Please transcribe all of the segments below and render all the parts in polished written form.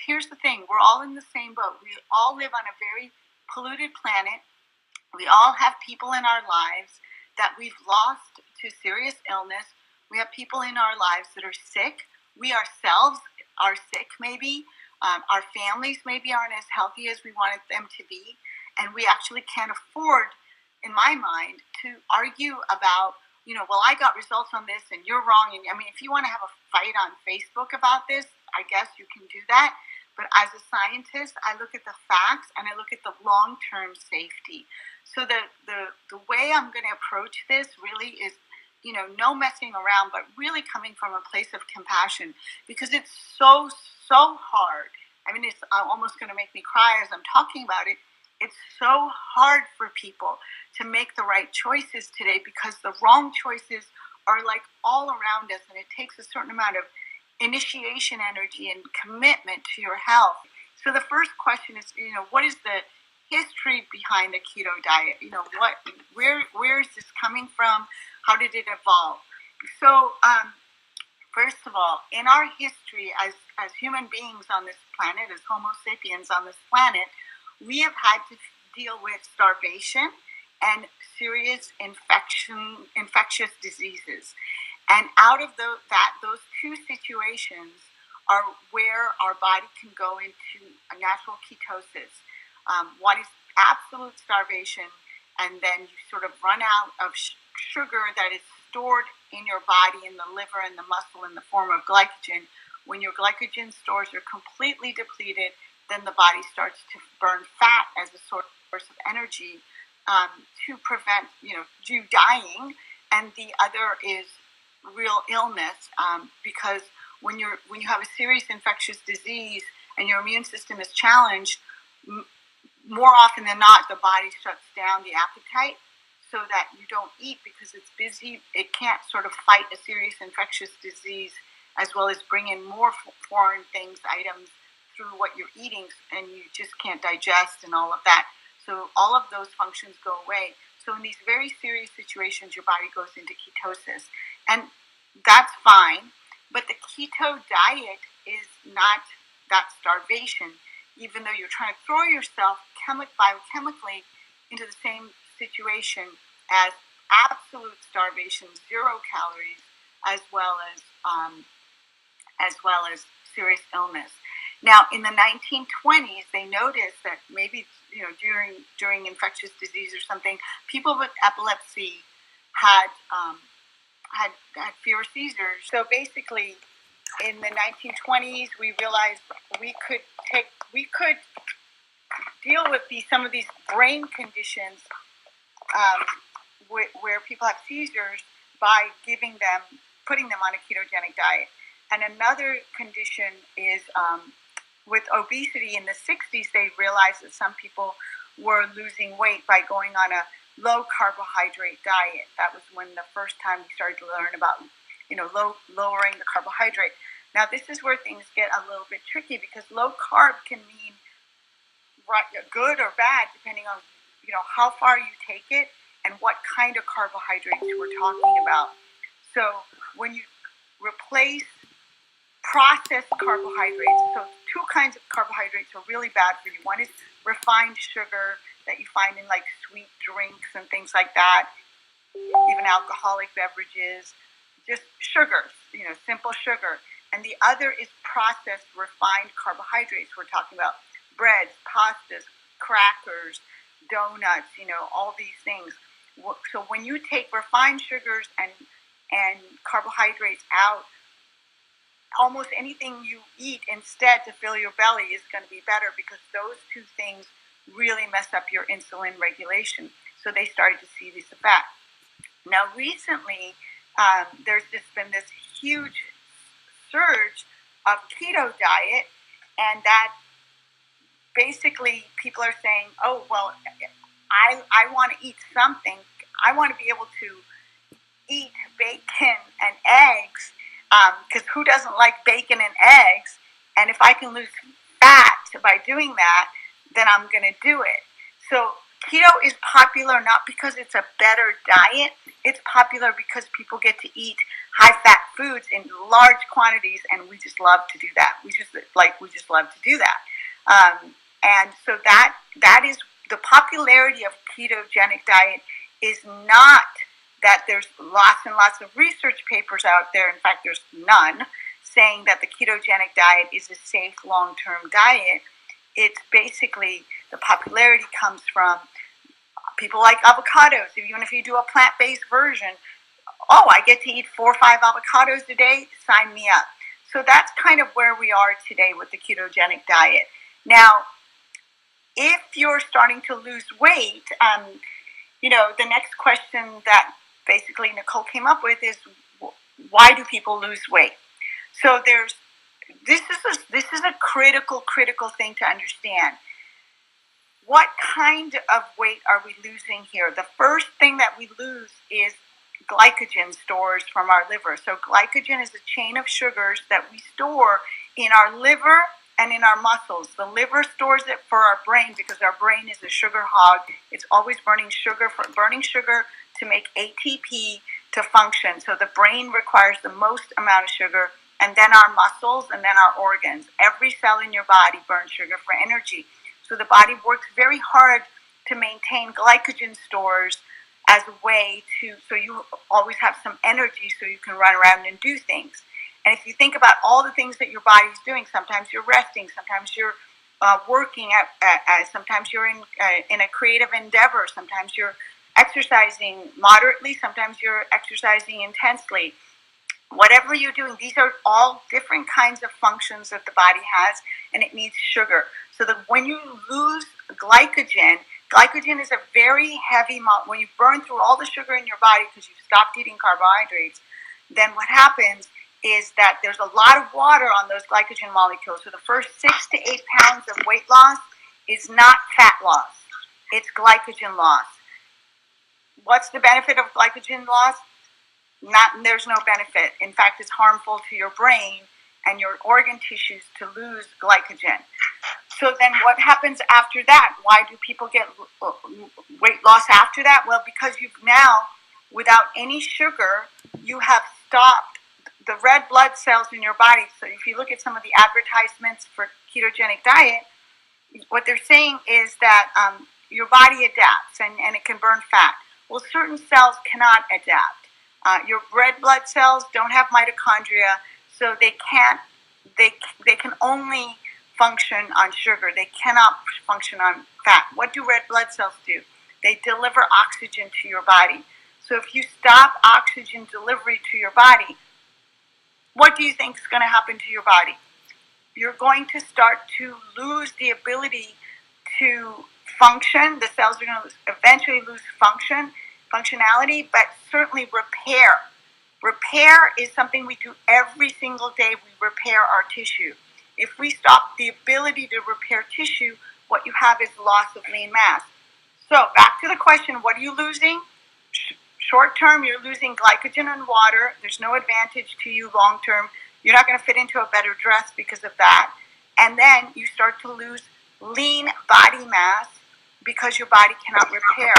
here's the thing. We're all in the same boat. We all live on a very polluted planet. We all have people in our lives that we've lost to serious illness. We have people in our lives that are sick. We ourselves are sick, maybe. Our families maybe aren't as healthy as we wanted them to be. And we actually can't afford, in my mind, to argue about, well, I got results on this and you're wrong. And I mean, if you want to have a fight on Facebook about this, I guess you can do that. But as a scientist, I look at the facts and I look at the long-term safety. So the way I'm going to approach this really is, no messing around, but really coming from a place of compassion, because it's so hard. I mean, it's almost going to make me cry as I'm talking about it. It's so hard for people to make the right choices today, because the wrong choices are like all around us, and it takes a certain amount of initiation energy and commitment to your health. So the first question is, what is the history behind the keto diet? Where is this coming from? How did it evolve? So, first of all, in our history as human beings on this planet, as Homo sapiens on this planet, we have had to deal with starvation and serious infectious diseases. And out of those two situations are where our body can go into a natural ketosis. One is absolute starvation, and then you sort of run out of sugar that is stored in your body, in the liver and the muscle, in the form of glycogen. When your glycogen stores are completely depleted, then the body starts to burn fat as a source of energy to prevent you dying. And the other is real illness, because when you have a serious infectious disease and your immune system is challenged, more often than not, the body shuts down the appetite so that you don't eat because it's busy. It can't sort of fight a serious infectious disease as well as bring in more foreign items through what you're eating, and you just can't digest and all of that. So all of those functions go away. So in these very serious situations, your body goes into ketosis. And that's fine, but the keto diet is not that starvation, even though you're trying to throw yourself biochemically into the same situation as absolute starvation, 0 calories, as well as serious illness. Now, in the 1920s, they noticed that maybe during infectious disease or something, people with epilepsy had fewer seizures. So basically, in the 1920s, we realized we could deal with some of these brain conditions where people have seizures by putting them on a ketogenic diet. And another condition is with obesity. In the 60s, they realized that some people were losing weight by going on a low carbohydrate diet. That was when the first time we started to learn about, lowering the carbohydrate. Now, this is where things get a little bit tricky, because low carb can mean good or bad depending on, how far you take it and what kind of carbohydrates we're talking about. So when you replace processed carbohydrates, so 2 kinds of carbohydrates are really bad for you. One is refined sugar that you find in like sweet drinks and things like that, even alcoholic beverages, just sugars, simple sugar. And the other is processed refined carbohydrates. We're talking about breads, pastas, crackers, donuts, all these things. So when you take refined sugars and carbohydrates out, almost anything you eat instead to fill your belly is going to be better, because those 2 things really mess up your insulin regulation. So they started to see this effect. Now, recently, there's just been this huge surge of keto diet, and that basically people are saying, oh, well, I want to eat something. I want to be able to eat bacon and eggs, because who doesn't like bacon and eggs? And if I can lose fat by doing that, then I'm going to do it. So keto is popular not because it's a better diet. It's popular because people get to eat high-fat foods in large quantities, and we just love to do that. We just love to do that. And so that is the popularity of ketogenic diet is not that there's lots and lots of research papers out there. In fact, there's none saying that the ketogenic diet is a safe long-term diet. It's basically the popularity comes from people like avocados. Even if you do a plant-based version, oh, I get to eat 4 or 5 avocados a day, sign me up. So that's kind of where we are today with the ketogenic diet. Now, if you're starting to lose weight, the next question that basically Nicole came up with is, why do people lose weight? So this is a critical thing to understand. What kind of weight are we losing here? The first thing that we lose is glycogen stores from our liver. So glycogen is a chain of sugars that we store in our liver and in our muscles. The liver stores it for our brain because our brain is a sugar hog. It's always burning sugar to make ATP to function. So the brain requires the most amount of sugar, and then our muscles, and then our organs. Every cell in your body burns sugar for energy. So the body works very hard to maintain glycogen stores as a way so you always have some energy so you can run around and do things. And if you think about all the things that your body's doing, sometimes you're resting, sometimes you're working, sometimes you're in a creative endeavor, sometimes you're exercising moderately, sometimes you're exercising intensely. Whatever you're doing, these are all different kinds of functions that the body has, and it needs sugar. So that when you lose glycogen is a very heavy when you burn through all the sugar in your body because you've stopped eating carbohydrates, then what happens is that there's a lot of water on those glycogen molecules. So the first 6 to 8 pounds of weight loss is not fat loss. It's glycogen loss. What's the benefit of glycogen loss? There's no benefit. In fact, it's harmful to your brain and your organ tissues to lose glycogen. So then what happens after that? Why do people get weight loss after that? Well, because you've now, without any sugar, you have stopped the red blood cells in your body. So if you look at some of the advertisements for ketogenic diet, what they're saying is that your body adapts and it can burn fat. Well, certain cells cannot adapt. Your red blood cells don't have mitochondria, so they can only function on sugar. They cannot function on fat. What do red blood cells do? They deliver oxygen to your body. So if you stop oxygen delivery to your body, what do you think is going to happen to your body? You're going to start to lose the ability to function. The cells are going to eventually lose functionality, but certainly repair. Repair is something we do every single day. We repair our tissue. If we stop the ability to repair tissue, what you have is loss of lean mass. So back to the question, what are you losing? Short term, you're losing glycogen and water. There's no advantage to you long term. You're not going to fit into a better dress because of that. And then you start to lose lean body mass because your body cannot repair.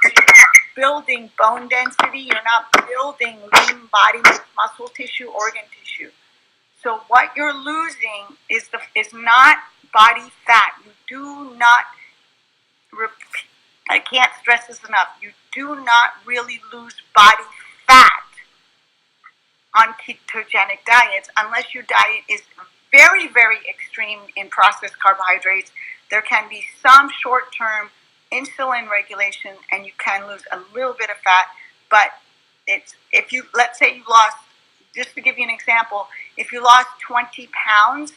You're not building bone density. You're not building lean body mass, muscle tissue, organ tissue. So what you're losing is not body fat. You do not, I can't stress this enough, you do not really lose body fat on ketogenic diets unless your diet is very, very extreme in processed carbohydrates. There can be some short-term insulin regulation and you can lose a little bit of fat, but let's say you lost, just to give you an example, if you lost 20 pounds,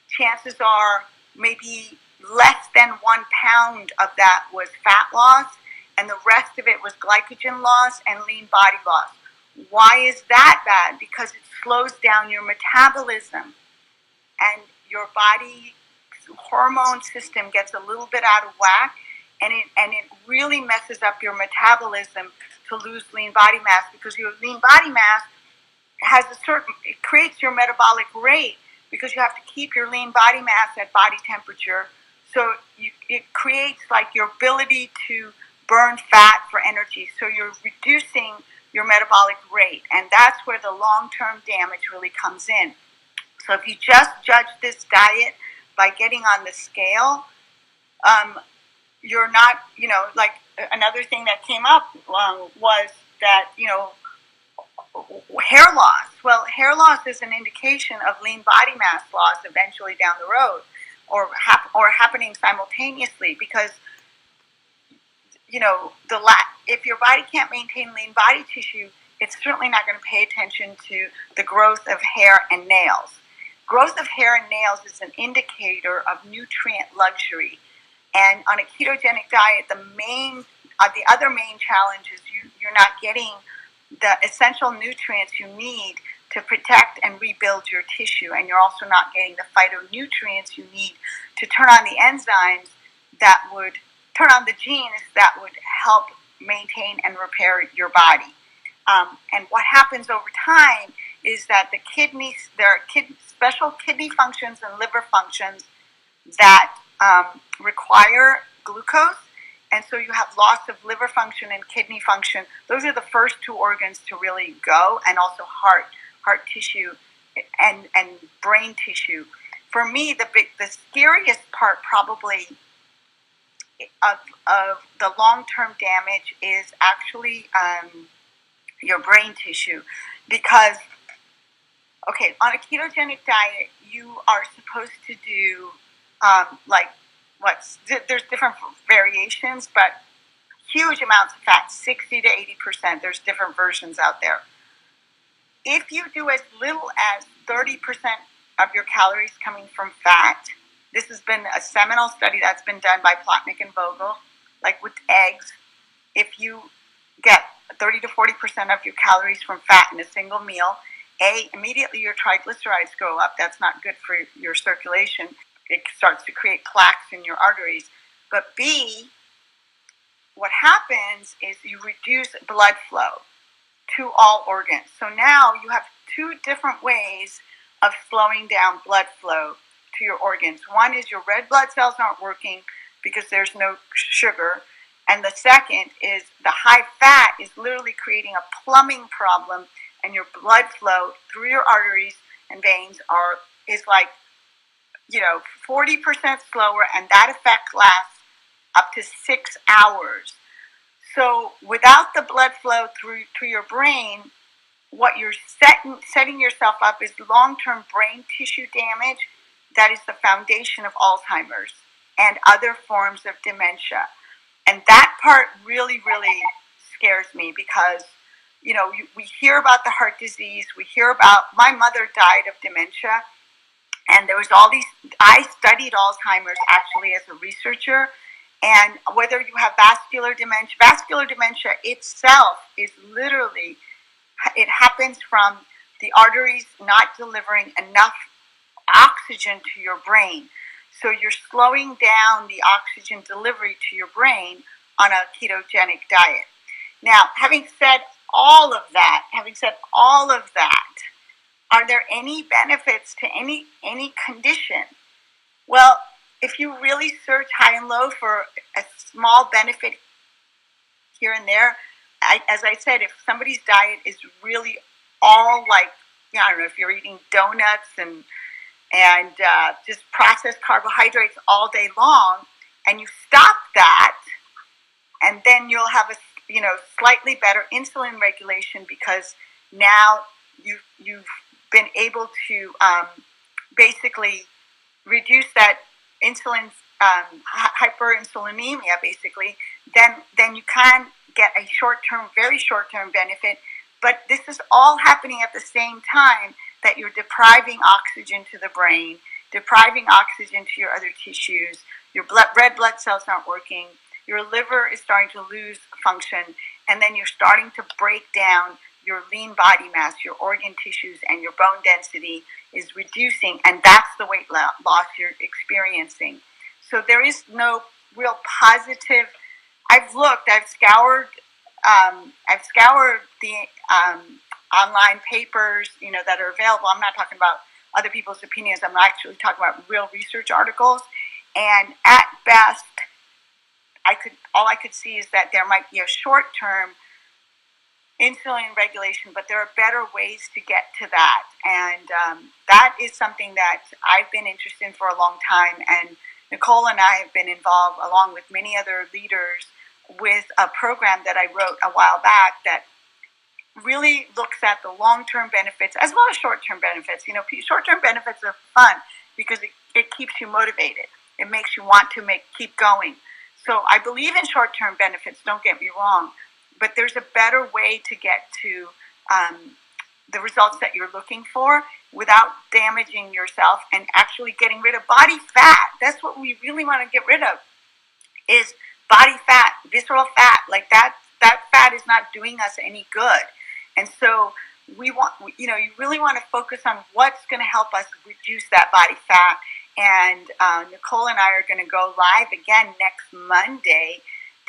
chances are maybe less than 1 pound of that was fat loss, and the rest of it was glycogen loss and lean body loss. Why is that bad? Because it slows down your metabolism, and your body's hormone system gets a little bit out of whack, and it really messes up your metabolism to lose lean body mass, because your lean body mass it creates your metabolic rate, because you have to keep your lean body mass at body temperature. So it creates like your ability to burn fat for energy. So you're reducing your metabolic rate. And that's where the long-term damage really comes in. So if you just judge this diet by getting on the scale, you're not, like another thing that came up was that, hair loss. Well, hair loss is an indication of lean body mass loss eventually down the road, or happening simultaneously, because if your body can't maintain lean body tissue, it's certainly not going to pay attention to the growth of hair and nails. Growth of hair and nails is an indicator of nutrient luxury. And on a ketogenic diet, the other main challenge is you're not getting the essential nutrients you need to protect and rebuild your tissue, and you're also not getting the phytonutrients you need to turn on the enzymes that would turn on the genes that would help maintain and repair your body. And what happens over time is that there are special kidney functions and liver functions that require glucose, and so you have loss of liver function and kidney function. Those are the first two organs to really go, and also heart tissue and brain tissue. For me, the scariest part probably of the long-term damage is actually your brain tissue, because on a ketogenic diet you are supposed to do there's different variations, but huge amounts of fat, 60 to 80%. There's different versions out there. If you do as little as 30% of your calories coming from fat, this has been a seminal study that's been done by Plotnick and Vogel, like with eggs. If you get 30 to 40% of your calories from fat in a single meal, immediately your triglycerides go up. That's not good for your circulation. It starts to create plaques in your arteries. But B, what happens is you reduce blood flow to all organs. So now you have two different ways of slowing down blood flow to your organs. One is your red blood cells aren't working because there's no sugar. And the second is the high fat is literally creating a plumbing problem, and your blood flow through your arteries and veins is 40% slower, and that effect lasts up to 6 hours. So without the blood flow through your brain, what you're setting yourself up is long-term brain tissue damage that is the foundation of Alzheimer's and other forms of dementia. And that part really, really scares me, because we hear about the heart disease. We hear about, my mother died of dementia, and there was I studied Alzheimer's actually as a researcher, and whether you have vascular dementia itself is literally, it happens from the arteries not delivering enough oxygen to your brain. So you're slowing down the oxygen delivery to your brain on a ketogenic diet. Now, having said all of that, are there any benefits to any condition? Well, if you really search high and low for a small benefit here and there, as I said, if somebody's diet is really all I don't know, if you're eating donuts and just processed carbohydrates all day long, and you stop that, and then you'll have a slightly better insulin regulation, because now you've been able to basically reduce that insulin hyperinsulinemia, basically. Then you can get a very short-term benefit. But this is all happening at the same time that you're depriving oxygen to the brain, depriving oxygen to your other tissues. Your red blood cells aren't working. Your liver is starting to lose function, and then you're starting to break down your lean body mass, your organ tissues, and your bone density is reducing, and that's the weight loss you're experiencing. So there is no real positive. I've scoured the online papers, that are available. I'm not talking about other people's opinions. I'm actually talking about real research articles. And at best, all I could see is that there might be a short-term insulin regulation, but there are better ways to get to that. And that is something that I've been interested in for a long time. And Nicole and I have been involved, along with many other leaders, with a program that I wrote a while back that really looks at the long-term benefits as well as short-term benefits. You know, short-term benefits are fun because it keeps you motivated. It makes you want to keep going. So I believe in short-term benefits, don't get me wrong, but there's a better way to get to the results that you're looking for without damaging yourself and actually getting rid of body fat. That's what we really want to get rid of, is body fat, visceral fat. Like that fat is not doing us any good. And so you really want to focus on what's going to help us reduce that body fat. And Nicole and I are going to go live again next Monday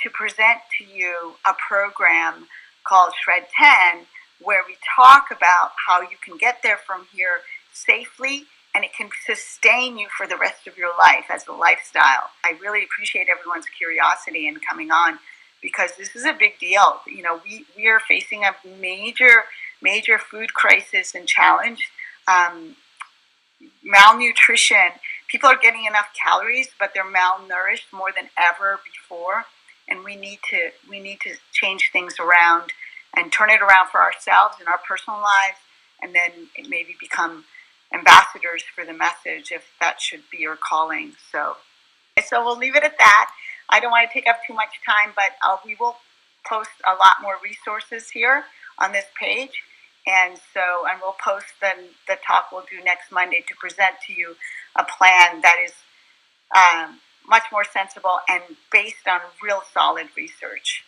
to present to you a program called Shred 10, where we talk about how you can get there from here safely, and it can sustain you for the rest of your life as a lifestyle. I really appreciate everyone's curiosity in coming on, because this is a big deal. You know, we are facing a major food crisis and challenge. Malnutrition. People are getting enough calories, but they're malnourished more than ever before. And we need to change things around and turn it around for ourselves in our personal lives, and then maybe become ambassadors for the message, if that should be your calling. So we'll leave it at that. I don't want to take up too much time, but we will post a lot more resources here on this page. And we'll post the talk we'll do next Monday to present to you a plan that is much more sensible and based on real solid research.